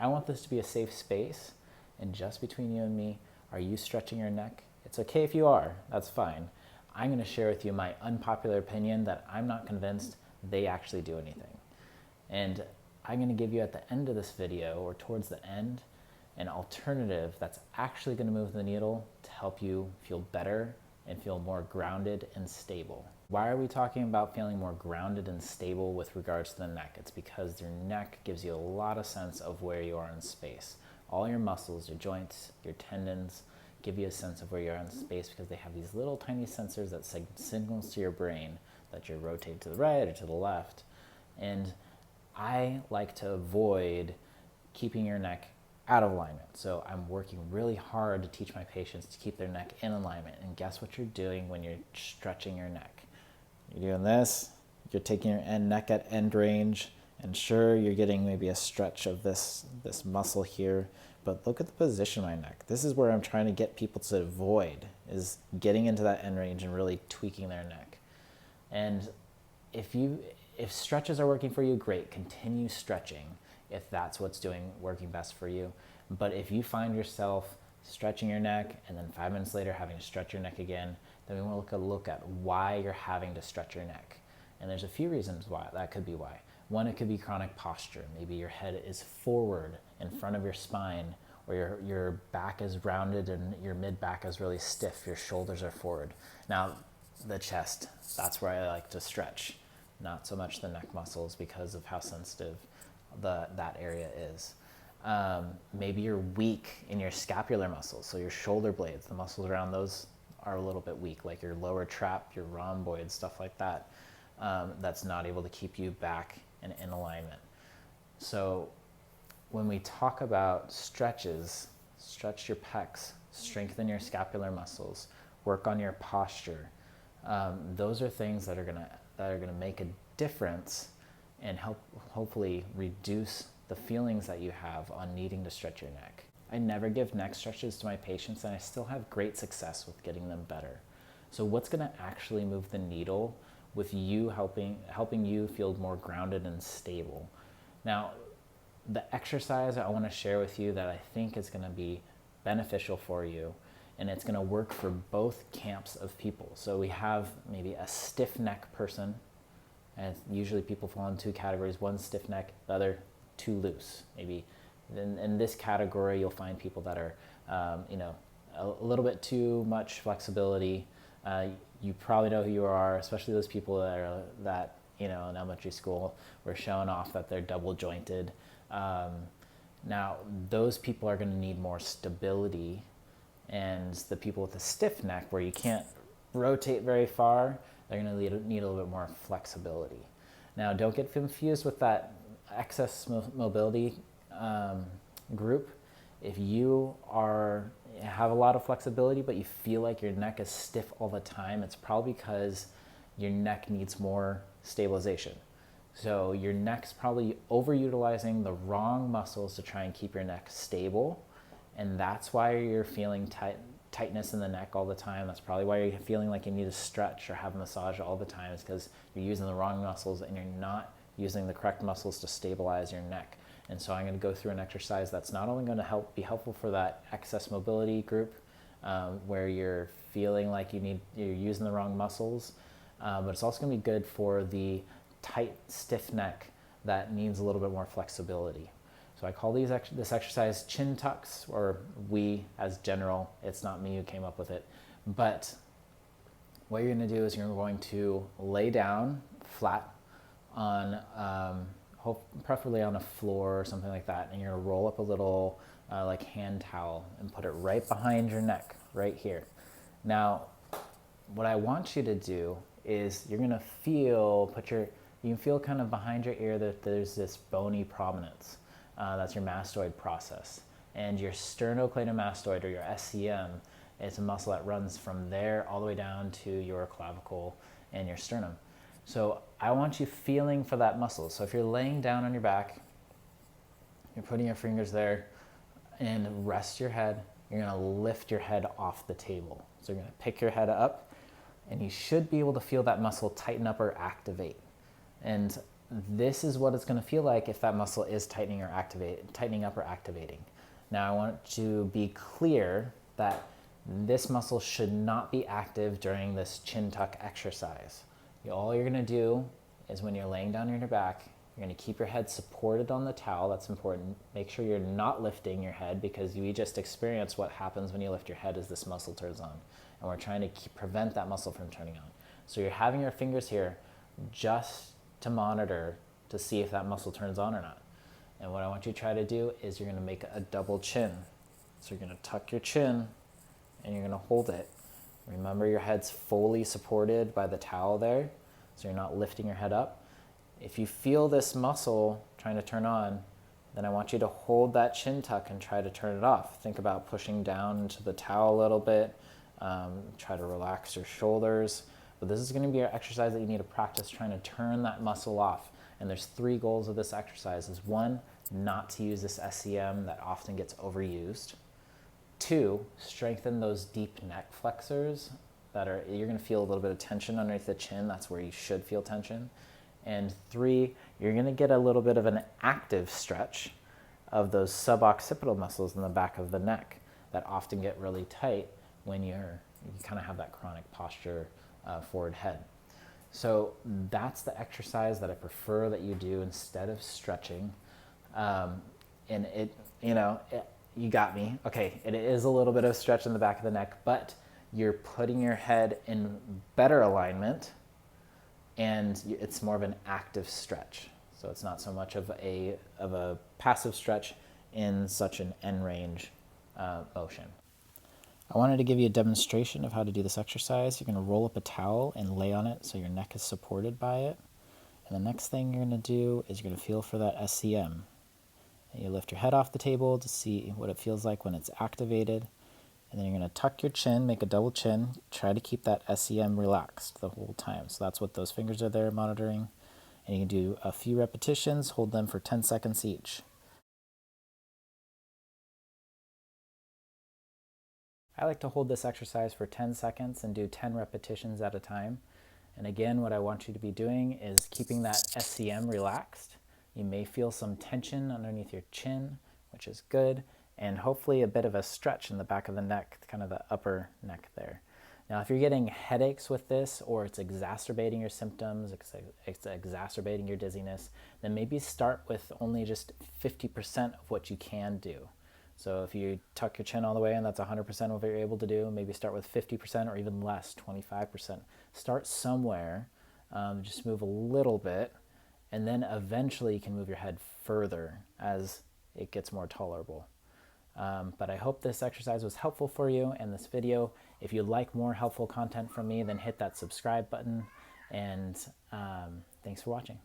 I want this to be a safe space, and just between you and me, are you stretching your neck? It's okay if you are, that's fine. I'm gonna share with you my unpopular opinion that I'm not convinced they actually do anything. And I'm gonna give you at the end of this video, or towards the end, an alternative that's actually gonna move the needle to help you feel better and feel more grounded and stable. Why are we talking about feeling more grounded and stable with regards to the neck? It's because your neck gives you a lot of sense of where you are in space. All your muscles, your joints, your tendons give you a sense of where you are in space because they have these little tiny sensors that send signals to your brain that you're rotating to the right or to the left. And I like to avoid keeping your neck out of alignment. So I'm working really hard to teach my patients to keep their neck in alignment. And guess what you're doing when you're stretching your neck? You're doing this, you're taking your neck at end range, and sure, you're getting maybe a stretch of this muscle here, but look at the position of my neck. This is where I'm trying to get people to avoid, is getting into that end range and really tweaking their neck. And if stretches are working for you, great, continue stretching if that's what's working best for you. But if you find yourself stretching your neck and then 5 minutes later having to stretch your neck again, then we want to look at why you're having to stretch your neck. And there's a few reasons why that could be why. One, it could be chronic posture. Maybe your head is forward in front of your spine, or your back is rounded and your mid-back is really stiff, your shoulders are forward. Now, the chest, that's where I like to stretch, not so much the neck muscles because of how sensitive that area is. Maybe you're weak in your scapular muscles, so your shoulder blades, the muscles around those are a little bit weak, like your lower trap, your rhomboid, stuff like that, that's not able to keep you back and in alignment. So when we talk about stretches, stretch your pecs, strengthen your scapular muscles, work on your posture. Those are things that are gonna make a difference and hopefully reduce the feelings that you have on needing to stretch your neck. I never give neck stretches to my patients, and I still have great success with getting them better. So what's gonna actually move the needle with you helping you feel more grounded and stable? Now, the exercise I wanna share with you that I think is gonna be beneficial for you, and it's gonna work for both camps of people. So we have maybe a stiff neck person, and usually people fall in two categories: one stiff neck, the other too loose. Maybe in this category, you'll find people that are, a little bit too much flexibility. You probably know who you are, especially those people that in elementary school were showing off that they're double jointed. Now, those people are going to need more stability, and the people with a stiff neck where you can't rotate very far, they're going to need a little bit more flexibility. Now, don't get confused with that excess mobility group. If you have a lot of flexibility, but you feel like your neck is stiff all the time, it's probably because your neck needs more stabilization. So your neck's probably overutilizing the wrong muscles to try and keep your neck stable, and that's why you're feeling tightness in the neck all the time. That's probably why you're feeling like you need to stretch or have a massage all the time, is because you're using the wrong muscles and you're not using the correct muscles to stabilize your neck. And so I'm going to go through an exercise that's not only going to be helpful for that excess mobility group, where you're feeling like you're using the wrong muscles, but it's also going to be good for the tight, stiff neck that needs a little bit more flexibility. So I call this exercise chin tucks, or we as general. It's not me who came up with it. But what you're going to do is you're going to lay down flat on, preferably on a floor or something like that, and you're going to roll up a little like hand towel and put it right behind your neck, right here. Now, what I want you to do is you're going to feel, you can feel kind of behind your ear that there's this bony prominence. That's your mastoid process. And your sternocleidomastoid, or your SCM, is a muscle that runs from there all the way down to your clavicle and your sternum. So I want you feeling for that muscle. So if you're laying down on your back, you're putting your fingers there, and rest your head. You're going to lift your head off the table. So you're going to pick your head up, and you should be able to feel that muscle tighten up or activate. And this is what it's going to feel like if that muscle is tightening up or activating. Now I want to be clear that this muscle should not be active during this chin tuck exercise. All you're going to do is when you're laying down on your back, you're going to keep your head supported on the towel. That's important. Make sure you're not lifting your head, because we just experienced what happens when you lift your head is this muscle turns on. And we're trying to prevent that muscle from turning on. So you're having your fingers here just to monitor to see if that muscle turns on or not. And what I want you to try to do is you're going to make a double chin. So you're going to tuck your chin and you're going to hold it. Remember, your head's fully supported by the towel there, so you're not lifting your head up. If you feel this muscle trying to turn on, then I want you to hold that chin tuck and try to turn it off. Think about pushing down into the towel a little bit. Try to relax your shoulders. But this is going to be an exercise that you need to practice trying to turn that muscle off. And there's 3 goals of this exercise. Is 1, not to use this SCM that often gets overused. 2, strengthen those deep neck flexors you're going to feel a little bit of tension underneath the chin. That's where you should feel tension. And 3, you're going to get a little bit of an active stretch of those suboccipital muscles in the back of the neck that often get really tight when you kind of have that chronic posture, forward head. So that's the exercise that I prefer that you do instead of stretching. And you got me. Okay, it is a little bit of stretch in the back of the neck, but you're putting your head in better alignment, and it's more of an active stretch. So it's not so much of a passive stretch in such an end range motion. I wanted to give you a demonstration of how to do this exercise. You're going to roll up a towel and lay on it so your neck is supported by it. And the next thing you're going to do is you're going to feel for that SCM. And you lift your head off the table to see what it feels like when it's activated. And then you're going to tuck your chin, make a double chin. Try to keep that SCM relaxed the whole time. So that's what those fingers are there monitoring. And you can do a few repetitions, hold them for 10 seconds each. I like to hold this exercise for 10 seconds and do 10 repetitions at a time. And again, what I want you to be doing is keeping that SCM relaxed. You may feel some tension underneath your chin, which is good, and hopefully a bit of a stretch in the back of the neck, kind of the upper neck there. Now, if you're getting headaches with this, or it's exacerbating your symptoms, it's exacerbating your dizziness, then maybe start with only just 50% of what you can do. So if you tuck your chin all the way and that's 100% of what you're able to do, maybe start with 50% or even less, 25%. Start somewhere, just move a little bit, and then eventually you can move your head further as it gets more tolerable. But I hope this exercise was helpful for you in this video. If you'd like more helpful content from me, then hit that subscribe button, and thanks for watching.